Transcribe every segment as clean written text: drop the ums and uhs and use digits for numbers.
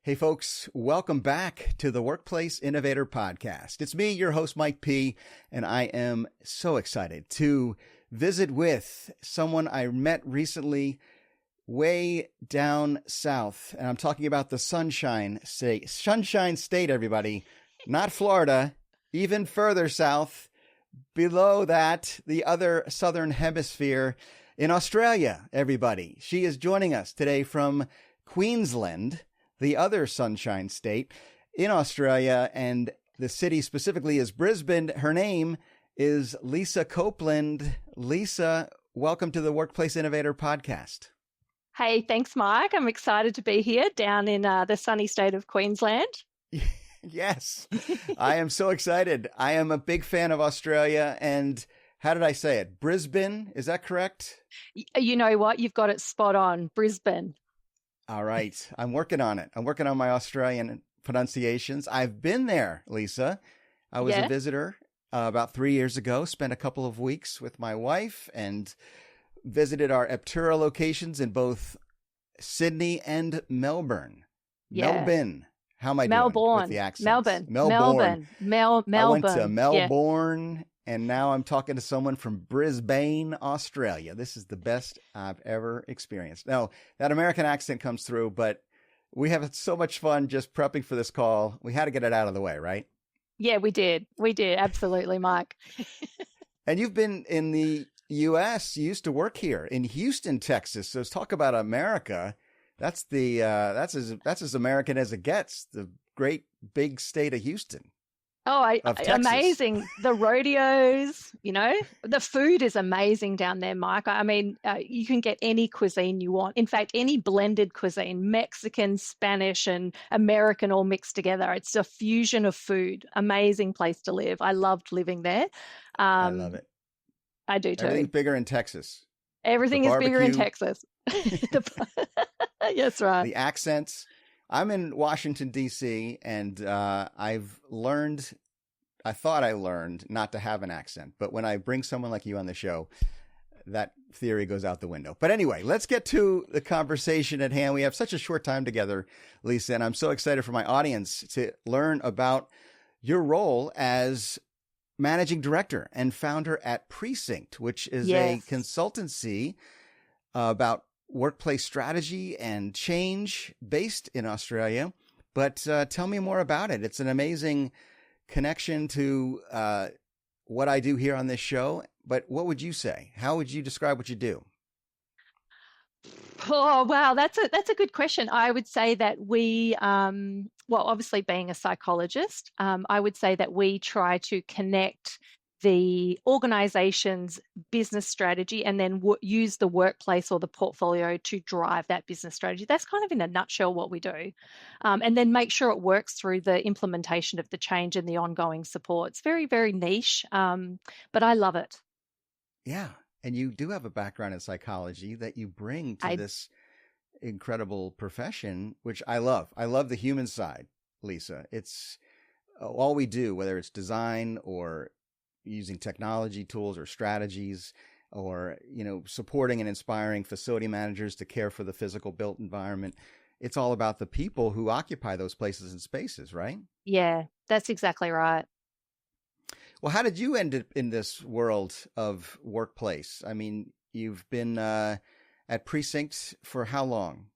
Hey, folks, welcome back to the Workplace Innovator podcast. It's me, your host, Mike P., and I am so excited to visit with someone I met recently way down south. And I'm talking about the Sunshine State. Sunshine State, everybody, not Florida, even further south, below that, the other southern hemisphere in Australia, everybody. She is joining us today from Queensland, the other Sunshine State in Australia, and the city specifically is Brisbane. Her name is Lisa Copland. Lisa, welcome to the Workplace Innovator podcast. Hey, thanks, Mike. I'm excited to be here down in the sunny state of Queensland. Yes, I am so excited. I am a big fan of Australia, and how did I say it? Brisbane, is that correct? You know what? You've got it spot on. Brisbane. All right. I'm working on it. I'm working on my Australian pronunciations. I've been there, Lisa. I was a visitor about 3 years ago, spent a couple of weeks with my wife and visited our Aptura locations in both Sydney and Melbourne. Yeah. Melbourne. How am I doing with the accents? Melbourne. I went to Melbourne. And now I'm talking to someone from Brisbane, Australia. This is the best I've ever experienced. Now, that American accent comes through, but we have so much fun just prepping for this call. We had to get it out of the way, right? Yeah, we did. We did. Absolutely, Mike. And you've been in the U.S. You used to work here in Houston, Texas. So let's talk about America. That's as American as it gets, the great big state of Houston. Oh, amazing. The rodeos, the food is amazing down there, Mike. I mean, you can get any cuisine you want. In fact, any blended cuisine, Mexican, Spanish, and American all mixed together. It's a fusion of food. Amazing place to live. I loved living there. I love it. I do too. Everything's bigger in Texas. Everything is bigger in Texas. Yes, right. The accents. I'm in Washington, D.C., and I thought I learned not to have an accent. But when I bring someone like you on the show, that theory goes out the window. But anyway, let's get to the conversation at hand. We have such a short time together, Lisa, and I'm so excited for my audience to learn about your role as managing director and founder at Presynct, which is a consultancy about workplace strategy and change based in Australia. But tell me more about it. It's an amazing connection to what I do here on this show. But what would you say? How would you describe what you do? Oh, wow. That's a good question. I would say that we, obviously being a psychologist, I would say that we try to connect the organization's business strategy and then use the workplace or the portfolio to drive that business strategy. That's kind of in a nutshell what we do. And then make sure it works through the implementation of the change and the ongoing support. It's very, very niche, but I love it. Yeah. And you do have a background in psychology that you bring to this incredible profession, which I love. I love the human side, Lisa. It's all we do, whether it's design or using technology tools or strategies or, supporting and inspiring facility managers to care for the physical built environment. It's all about the people who occupy those places and spaces, right? Yeah, that's exactly right. Well, how did you end up in this world of workplace? I mean, you've been at Presynct for how long?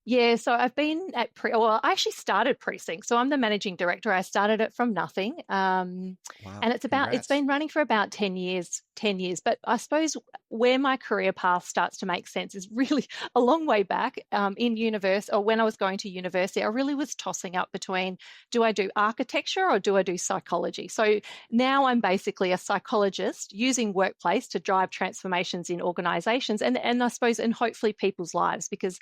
Yeah, so I've been at I actually started Presynct. So I'm the managing director. I started it from nothing. Wow, and it's been running for about 10 years. But I suppose where my career path starts to make sense is really a long way back in university, or when I was going to university. I really was tossing up between, do I do architecture or do I do psychology? So now I'm basically a psychologist using workplace to drive transformations in organizations and I suppose, and hopefully people's lives, because,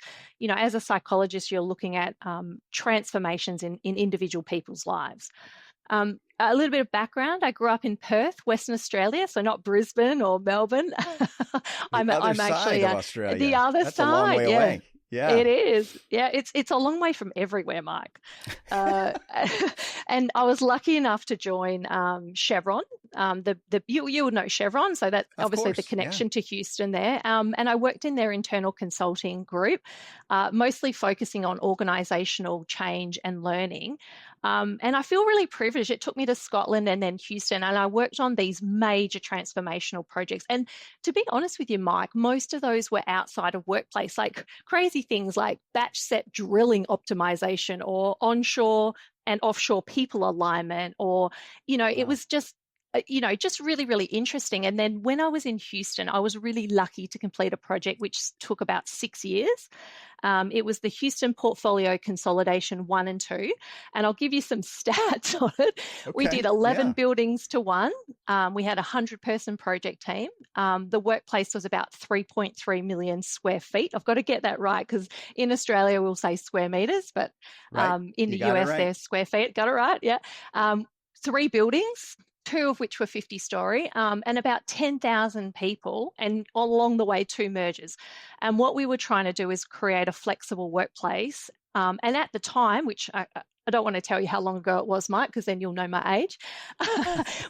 as a psychologist, you're looking at transformations in individual people's lives. A little bit of background. I grew up in Perth, Western Australia, so not Brisbane or Melbourne. I'm actually of Australia. The other That's side. A long way away. Yeah. It is. Yeah, it's a long way from everywhere, Mike. Uh, and I was lucky enough to join Chevron. You would know Chevron, so that's Of obviously the course. Yeah. connection to Houston there. And I worked in their internal consulting group, mostly focusing on organizational change and learning. And I feel really privileged. It took me to Scotland and then Houston, and I worked on these major transformational projects. And to be honest with you, Mike, most of those were outside of workplace, like crazy things like batch set drilling optimization or onshore and offshore people alignment, or, it was just just really, really interesting. And then when I was in Houston, I was really lucky to complete a project which took about 6 years. It was the Houston Portfolio Consolidation 1 and 2. And I'll give you some stats on it. Okay. We did 11 buildings to one. We had a 100-person project team. The workplace was about 3.3 million square feet. I've got to get that right because in Australia we'll say square meters, but in the US they're square feet. Got it right, yeah. 3 buildings, 2 of which were 50-story, and about 10,000 people, and along the way, 2 mergers. And what we were trying to do is create a flexible workplace. And at the time, which I don't want to tell you how long ago it was, Mike, because then you'll know my age.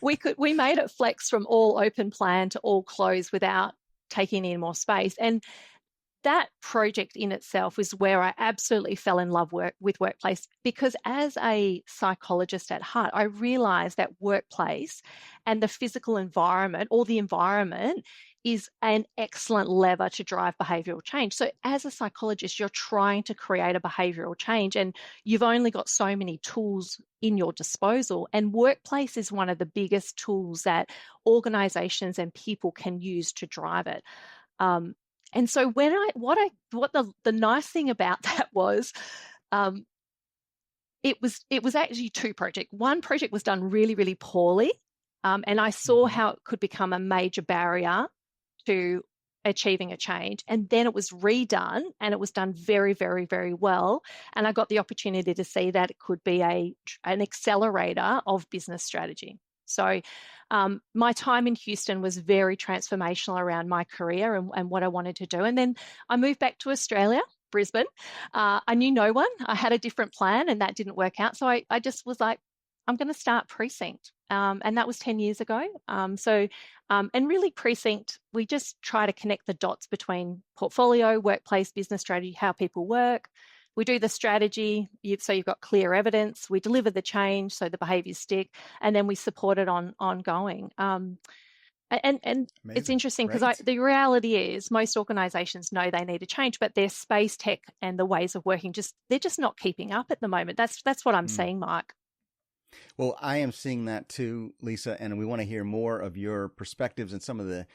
we made it flex from all open plan to all closed without taking in more space. And that project in itself was where I absolutely fell in love with workplace, because as a psychologist at heart, I realized that workplace and the physical environment, or the environment, is an excellent lever to drive behavioral change. So as a psychologist, you're trying to create a behavioral change, and you've only got so many tools in your disposal. And workplace is one of the biggest tools that organizations and people can use to drive it. And so the nice thing about that was, it was actually 2 projects. One project was done really, really poorly, and I saw how it could become a major barrier to achieving a change. And then it was redone, and it was done very, very, very well. And I got the opportunity to see that it could be an accelerator of business strategy. So my time in Houston was very transformational around my career and what I wanted to do. And then I moved back to Australia, Brisbane. I knew no one. I had a different plan, and that didn't work out. So I just was like, I'm going to start Presynct. And that was 10 years ago. And really Presynct, we just try to connect the dots between portfolio, workplace, business strategy, how people work. We do the strategy, so you've got clear evidence. We deliver the change, so the behaviours stick, and then we support it ongoing. And it's interesting because the reality is most organisations know they need a change, but their space tech and the ways of working they're just not keeping up at the moment. That's what I'm seeing, Mike. Well, I am seeing that too, Lisa, and we want to hear more of your perspectives and some of the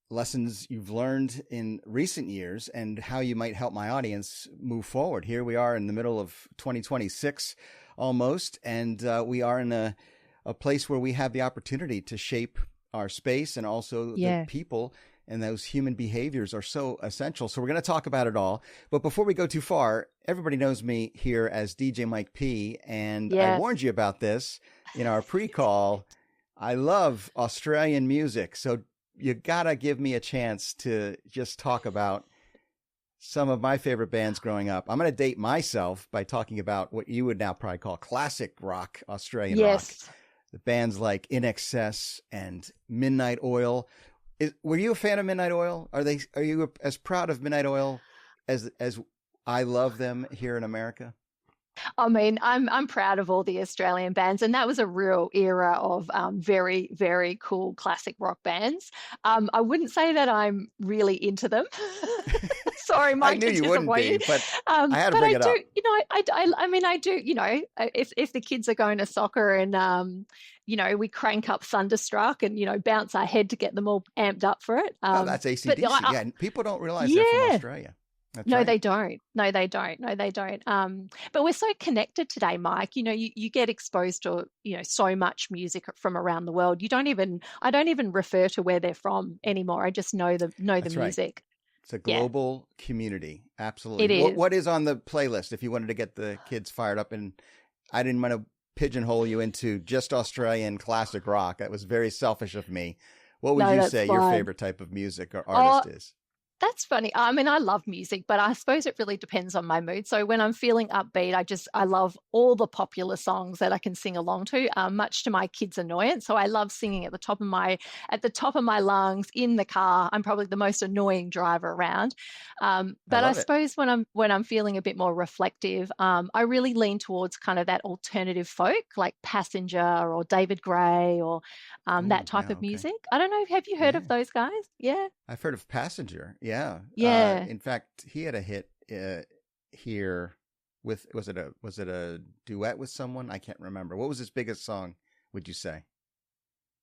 lessons you've learned in recent years and how you might help my audience move forward. Here we are in the middle of 2026 almost, and we are in a place where we have the opportunity to shape our space, and also the people, and those human behaviors are so essential. So we're going to talk about it all. But before we go too far, everybody knows me here as DJ Mike P, and I warned you about this in our pre-call. I love Australian music. So you gotta give me a chance to just talk about some of my favorite bands growing up. I'm going to date myself by talking about what you would now probably call classic rock, Australian rock. The bands like In Excess and Midnight Oil. Were you a fan of Midnight Oil? Are you as proud of Midnight Oil as I love them here in America? I mean, I'm proud of all the Australian bands, and that was a real era of very, very cool classic rock bands. I wouldn't say that I'm really into them. Sorry, Mike. I knew you wouldn't be, but I had to bring it up. I do. If the kids are going to soccer and we crank up Thunderstruck and bounce our head to get them all amped up for it. That's AC/DC. People don't realize they're from Australia. No, they don't. But we're so connected today, Mike. You get exposed to, so much music from around the world. I don't even refer to where they're from anymore. I just know the music. Right. It's a global community. Absolutely. It is. What is on the playlist if you wanted to get the kids fired up? And I didn't want to pigeonhole you into just Australian classic rock. That was very selfish of me. What would you say your favorite type of music or artist is? That's funny. I mean, I love music, but I suppose it really depends on my mood. So when I'm feeling upbeat, I love all the popular songs that I can sing along to, much to my kids' annoyance. So I love singing at the top of my lungs in the car. I'm probably the most annoying driver around. I But I love it. suppose when I'm feeling a bit more reflective, I really lean towards kind of that alternative folk, like Passenger or David Gray or that Oh, type yeah, of okay. music. I don't know. Have you heard of Yeah. those guys? Yeah. I've heard of Passenger. Yeah. Yeah. In fact, he had a hit here with was it a duet with someone? I can't remember. What was his biggest song, would you say?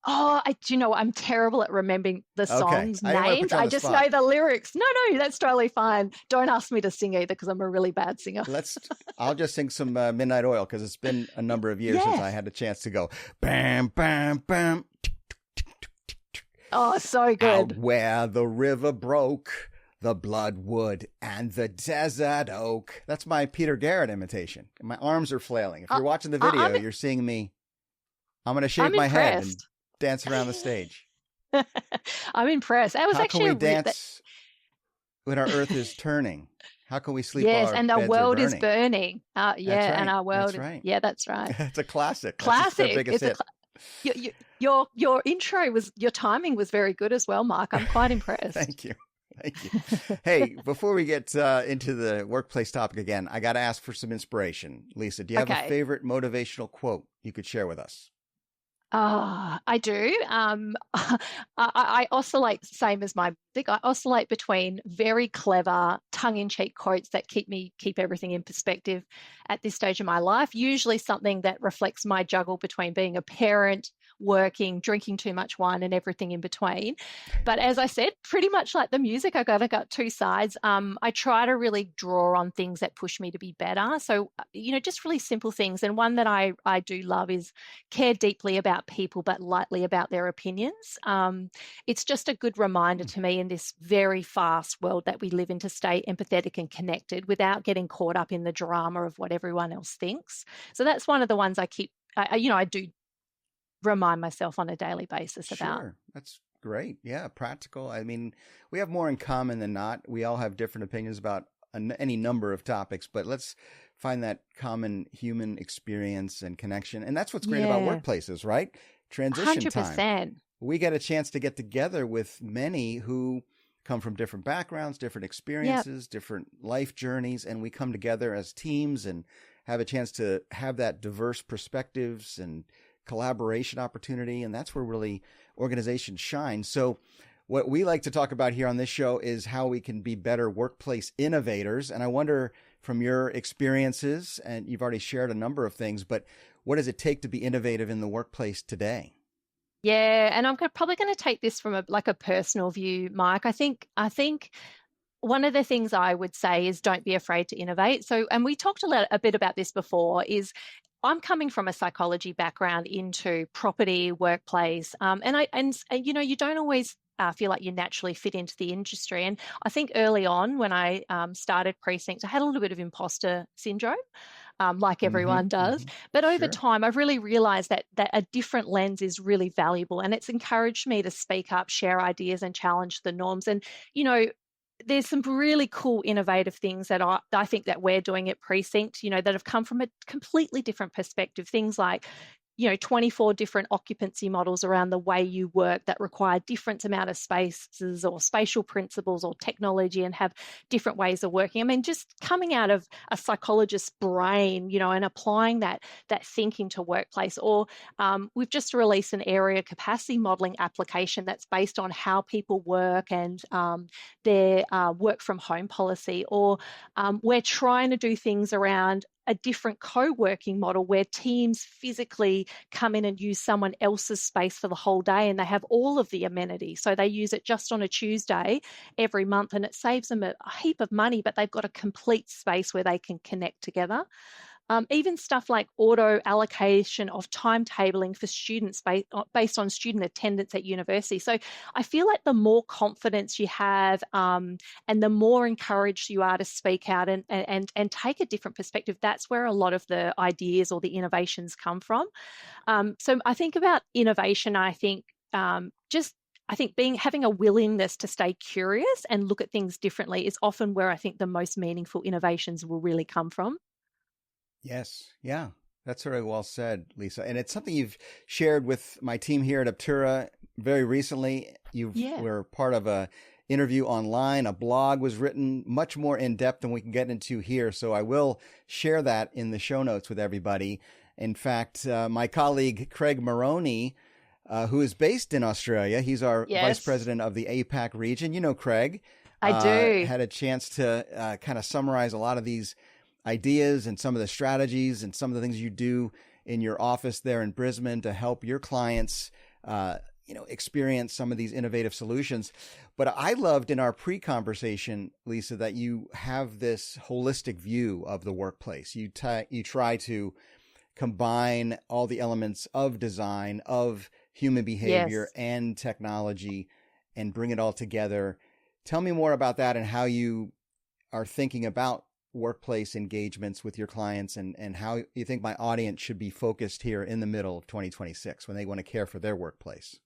Oh, do you know what? I'm terrible at remembering the Okay. songs' I didn't want to put names. you on I the just spot. know the lyrics. No, no, that's totally fine. Don't ask me to sing either because I'm a really bad singer. Let's I'll just sing some Midnight Oil because it's been a number of years since I Yes. had a chance to go bam bam bam Oh, so out good. where the river broke, the bloodwood and the desert oak. That's my Peter Garrett imitation. My arms are flailing. If I, you're watching the I, video, you're seeing me. I'm going to shave I'm my head and impressed. dance around the stage. I'm impressed. That was How can actually we dance when our earth is turning? How can we sleep while yes, our and the beds are world is burning? burning. That's Yeah, and right. our That's world is, right. yeah, that's right. It's a classic. That's their Classic. biggest hit. Your intro your timing was very good as well, Mark. I'm quite impressed. Thank you. Thank you. Hey, before we get into the workplace topic again, I got to ask for some inspiration. Lisa, do you have a Okay. favorite motivational quote you could share with us? Ah, I do. I oscillate, same as my music. I oscillate between very clever, tongue-in-cheek quotes that keep everything in perspective at this stage of my life. Usually something that reflects my juggle between being a parent, working, drinking too much wine, and everything in between. But as I said, pretty much like the music, I got two sides. I try to really draw on things that push me to be better. So, just really simple things. And one that I do love is care deeply about people, but lightly about their opinions. It's just a good reminder Hmm. to me in this very fast world that we live in to stay empathetic and connected without getting caught up in the drama of what everyone else thinks. So that's one of the ones I keep, I do remind myself on a daily basis about. Sure. That's great. Yeah, practical. I mean, we have more in common than not. We all have different opinions about any number of topics, but let's find that common human experience and connection. And that's what's great about Yeah, workplaces, right? Transition time. 100%. We get a chance to get together with many who come from different backgrounds, different Yep. experiences, different life journeys, and we come together as teams and have a chance to have that diverse perspectives and collaboration opportunity. And that's where really organizations shine. So what we like to talk about here on this show is how we can be better workplace innovators. And I wonder, from your experiences, and you've already shared a number of things, but what does it take to be innovative in the workplace today? Yeah, and I'm probably going to take this from a personal view, Mike. I think one of the things I would say is don't be afraid to innovate. So, and we talked a bit about this before, is I'm coming from a psychology background into property, workplace, and you don't always feel like you naturally fit into the industry. And I think early on when I started Presynct, I had a little bit of imposter syndrome, like Mm-hmm. everyone does. Mm-hmm. But over Sure. time, I've really realized that a different lens is really valuable, and it's encouraged me to speak up, share ideas, and challenge the norms. And you know, there's some really cool, innovative things that I think that we're doing at Presynct, that have come from a completely different perspective. Things like 24 different occupancy models around the way you work that require different amount of spaces or spatial principles or technology and have different ways of working. I mean, just coming out of a psychologist's brain, and applying that thinking to workplace. Or we've just released an area capacity modeling application that's based on how people work and their work from home policy. Or we're trying to do things around a different co-working model where teams physically come in and use someone else's space for the whole day, and they have all of the amenities. So they use it just on a Tuesday every month, and it saves them a heap of money, but they've got a complete space where they can connect together. Even stuff like auto allocation of timetabling for students based on student attendance at university. So I feel like the more confidence you have, and the more encouraged you are to speak out and take a different perspective, that's where a lot of the ideas or the innovations come from. So I think about innovation. I think I think having a willingness to stay curious and look at things differently is often where I think the most meaningful innovations will really come from. Yes. Yeah. That's very well said, Lisa. And it's something you've shared with my team here at Aptura very recently. We're part of a interview online. A blog was written much more in depth than we can get into here. So I will share that in the show notes with everybody. In fact, my colleague, Craig Maroney, who is based in Australia, he's our vice president of the APAC region. You know, Craig. I do. Had a chance to kind of summarize a lot of these ideas and some of the strategies and some of the things you do in your office there in Brisbane to help your clients, experience some of these innovative solutions. But I loved in our pre-conversation, Lisa, that you have this holistic view of the workplace. You try to combine all the elements of design, of human behavior and technology, and bring it all together. Tell me more about that and how you are thinking about workplace engagements with your clients, and how you think my audience should be focused here in the middle of 2026 when they want to care for their workplace.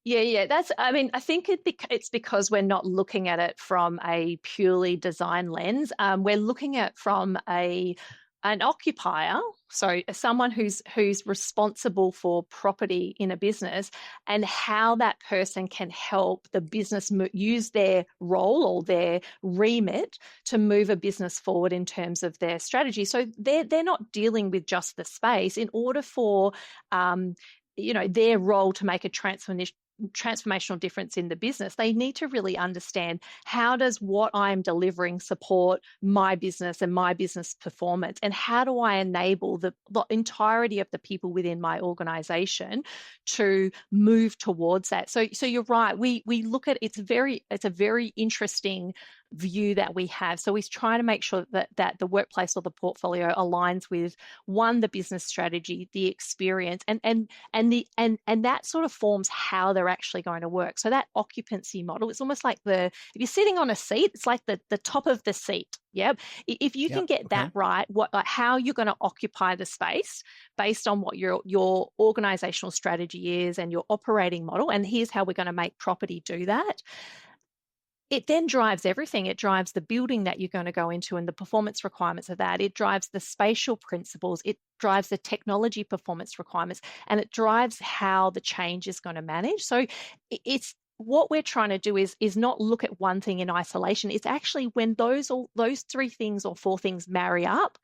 Yeah. I think it's because we're not looking at it from a purely design lens. We're looking at it from an occupier, so someone who's responsible for property in a business, and how that person can help the business use their role or their remit to move a business forward in terms of their strategy. So they're not dealing with just the space. In order for their role to make a transformational difference in the business, they need to really understand, how does what I'm delivering support my business and my business performance, and how do I enable the entirety of the people within my organization to move towards that. So you're right, we look at it's a very interesting view that we have. So we're trying to make sure that the workplace or the portfolio aligns with, one, the business strategy, the experience, and that sort of forms how they're actually going to work. So that occupancy model, it's almost like if you're sitting on a seat, it's like the top of the seat. Yep. If you can get that right, how you're going to occupy the space based on what your organizational strategy is and your operating model, and here's how we're going to make property do that. It then drives everything. It drives the building that you're going to go into and the performance requirements of that. It drives the spatial principles. It drives the technology performance requirements, and it drives how the change is going to manage. So it's what we're trying to do is not look at one thing in isolation. It's actually when those three things or four things marry up,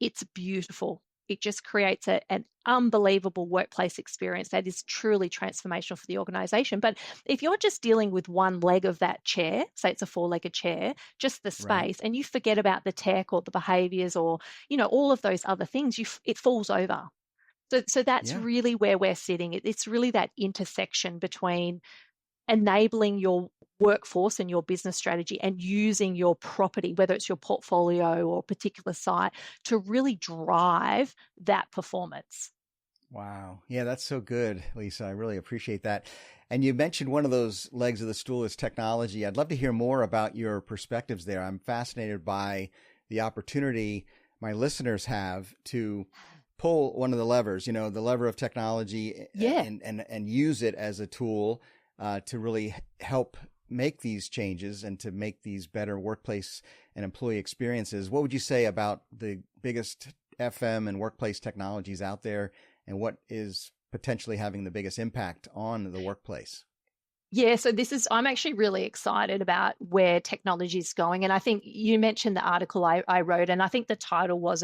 it's beautiful. It just creates an unbelievable workplace experience that is truly transformational for the organization. But if you're just dealing with one leg of that chair, say it's a four-legged chair, just the space, and you forget about the tech or the behaviors or, all of those other things, it falls over. So that's really where we're sitting. It's really that intersection between enabling your workforce and your business strategy and using your property, whether it's your portfolio or a particular site, to really drive that performance. Wow. Yeah, that's so good, Lisa. I really appreciate that. And you mentioned one of those legs of the stool is technology. I'd love to hear more about your perspectives there. I'm fascinated by the opportunity my listeners have to pull one of the levers, the lever of technology, and use it as a tool to really help make these changes and to make these better workplace and employee experiences. What would you say about the biggest FM and workplace technologies out there, and what is potentially having the biggest impact on the workplace? Yeah, so I'm actually really excited about where technology is going. And I think you mentioned the article I wrote, and I think the title was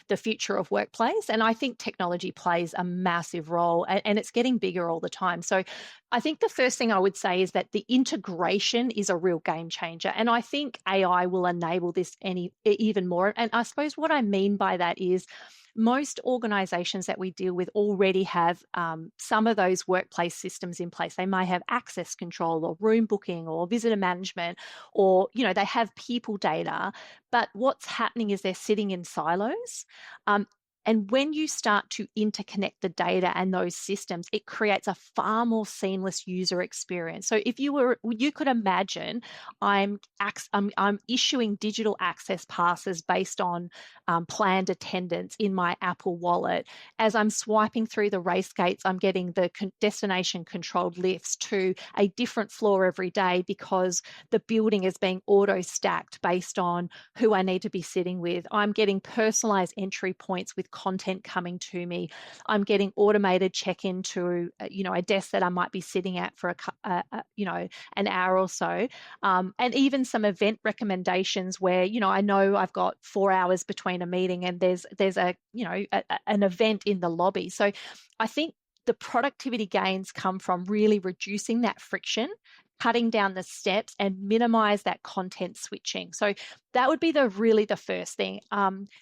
The Future of Workplace. And I think technology plays a massive role, and it's getting bigger all the time. So I think the first thing I would say is that the integration is a real game changer. And I think AI will enable this even more. And I suppose what I mean by that is, most organizations that we deal with already have some of those workplace systems in place. They may have access control or room booking or visitor management, or, they have people data. But what's happening is they're sitting in silos. And when you start to interconnect the data and those systems, it creates a far more seamless user experience. So if you could imagine I'm issuing digital access passes based on planned attendance in my Apple Wallet. As I'm swiping through the race gates, I'm getting the destination controlled lifts to a different floor every day because the building is being auto stacked based on who I need to be sitting with. I'm getting personalized entry points with content coming to me. I'm getting automated check-in to a desk that I might be sitting at for an hour or so, and even some event recommendations where I know I've got 4 hours between a meeting and there's an event in the lobby. So I think the productivity gains come from really reducing that friction, cutting down the steps, and minimize that content switching. So that would be the first thing.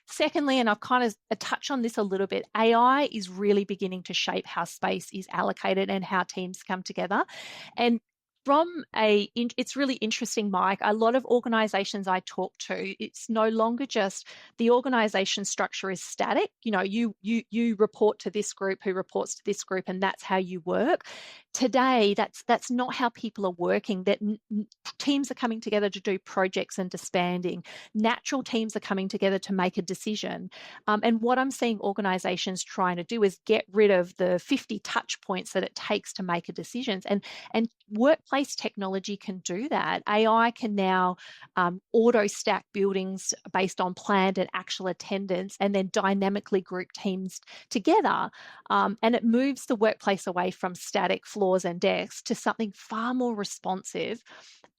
Secondly, and I've kind of touched on this a little bit, AI is really beginning to shape how space is allocated and how teams come together. And it's really interesting, Mike. A lot of organizations I talk to, it's no longer just the organization structure is static. You report to this group who reports to this group, and that's how you work. Today, that's not how people are working. That teams are coming together to do projects and disbanding. Natural teams are coming together to make a decision. And what I'm seeing organizations trying to do is get rid of the 50 touch points that it takes to make a decision. And workplace technology can do that. AI can now auto stack buildings based on planned and actual attendance, and then dynamically group teams together. And it moves the workplace away from static floors and desks to something far more responsive,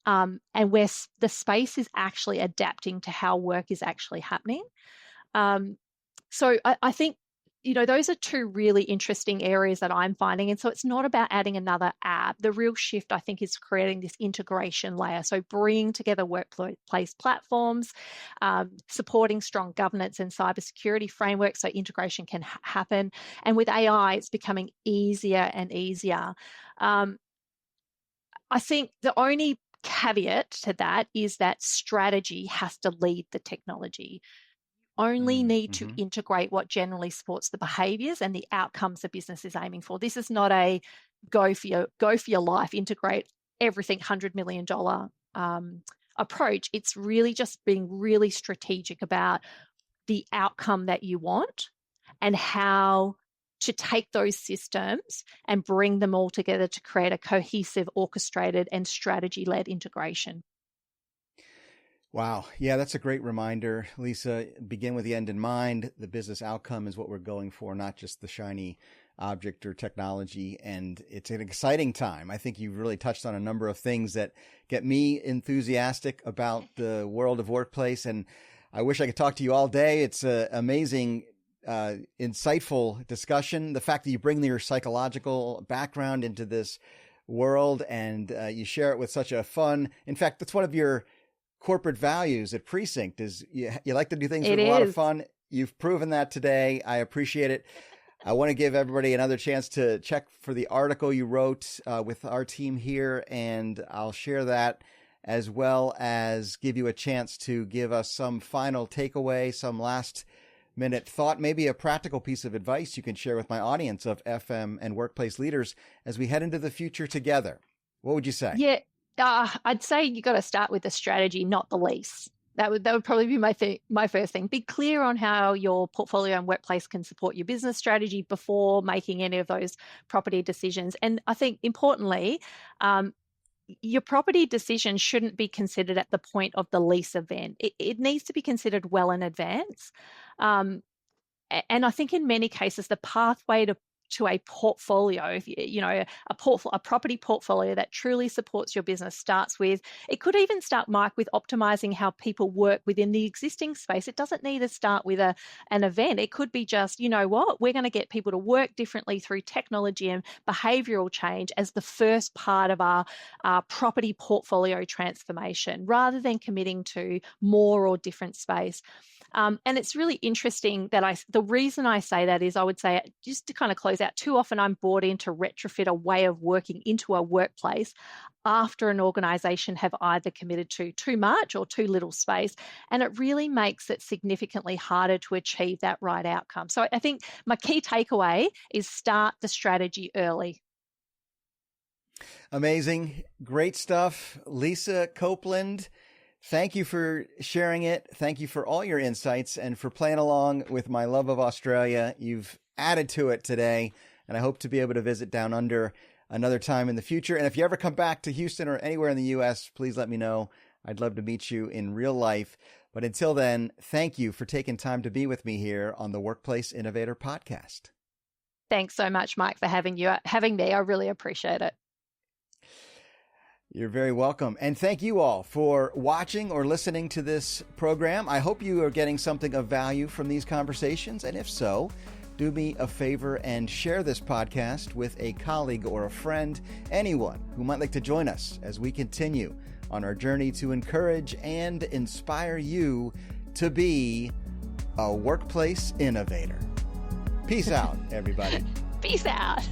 and where the space is actually adapting to how work is actually happening. So I think those are two really interesting areas that I'm finding. And so it's not about adding another app. The real shift, I think, is creating this integration layer. So bringing together workplace platforms, supporting strong governance and cybersecurity frameworks so integration can happen. And with AI, it's becoming easier and easier. I think the only caveat to that is that strategy has to lead the technology. Only need to integrate what generally supports the behaviors and the outcomes the business is aiming for. This is not a go for your life, integrate everything $100 million approach. It's really just being really strategic about the outcome that you want and how to take those systems and bring them all together to create a cohesive, orchestrated, and strategy-led integration. Wow. Yeah, that's a great reminder, Lisa. Begin with the end in mind. The business outcome is what we're going for, not just the shiny object or technology. And it's an exciting time. I think you've really touched on a number of things that get me enthusiastic about the world of workplace. And I wish I could talk to you all day. It's an amazing, insightful discussion. The fact that you bring your psychological background into this world and you share it with such a fun, in fact, that's one of your corporate values at Presynct is you like to do things with a lot of fun. You've proven that today. I appreciate it. I want to give everybody another chance to check for the article you wrote with our team here, and I'll share that as well as give you a chance to give us some final takeaway, some last minute thought, maybe a practical piece of advice you can share with my audience of FM and workplace leaders as we head into the future together. What would you say? Yeah. I'd say you got to start with the strategy, not the lease. That would probably be my first thing. Be clear on how your portfolio and workplace can support your business strategy before making any of those property decisions. And I think importantly, your property decision shouldn't be considered at the point of the lease event. It needs to be considered well in advance. And I think in many cases, the pathway to a portfolio, a property portfolio that truly supports your business starts with, it could even start, Mike, with optimizing how people work within the existing space. It doesn't need to start with an event. It could be just, we're going to get people to work differently through technology and behavioral change as the first part of our property portfolio transformation, rather than committing to more or different space. And it's really interesting that the reason I say that is I would say, just to kind of close out, too often I'm brought in to retrofit a way of working into a workplace after an organisation have either committed to too much or too little space. And it really makes it significantly harder to achieve that right outcome. So I think my key takeaway is start the strategy early. Amazing. Great stuff. Lisa Copland, thank you for sharing it. Thank you for all your insights and for playing along with my love of Australia. You've added to it today, and I hope to be able to visit Down Under another time in the future. And if you ever come back to Houston or anywhere in the U.S., please let me know. I'd love to meet you in real life. But until then, thank you for taking time to be with me here on the Workplace Innovator podcast. Thanks so much, Mike, for having me. I really appreciate it. You're very welcome. And thank you all for watching or listening to this program. I hope you are getting something of value from these conversations. And if so, do me a favor and share this podcast with a colleague or a friend, anyone who might like to join us as we continue on our journey to encourage and inspire you to be a workplace innovator. Peace out, everybody. Peace out.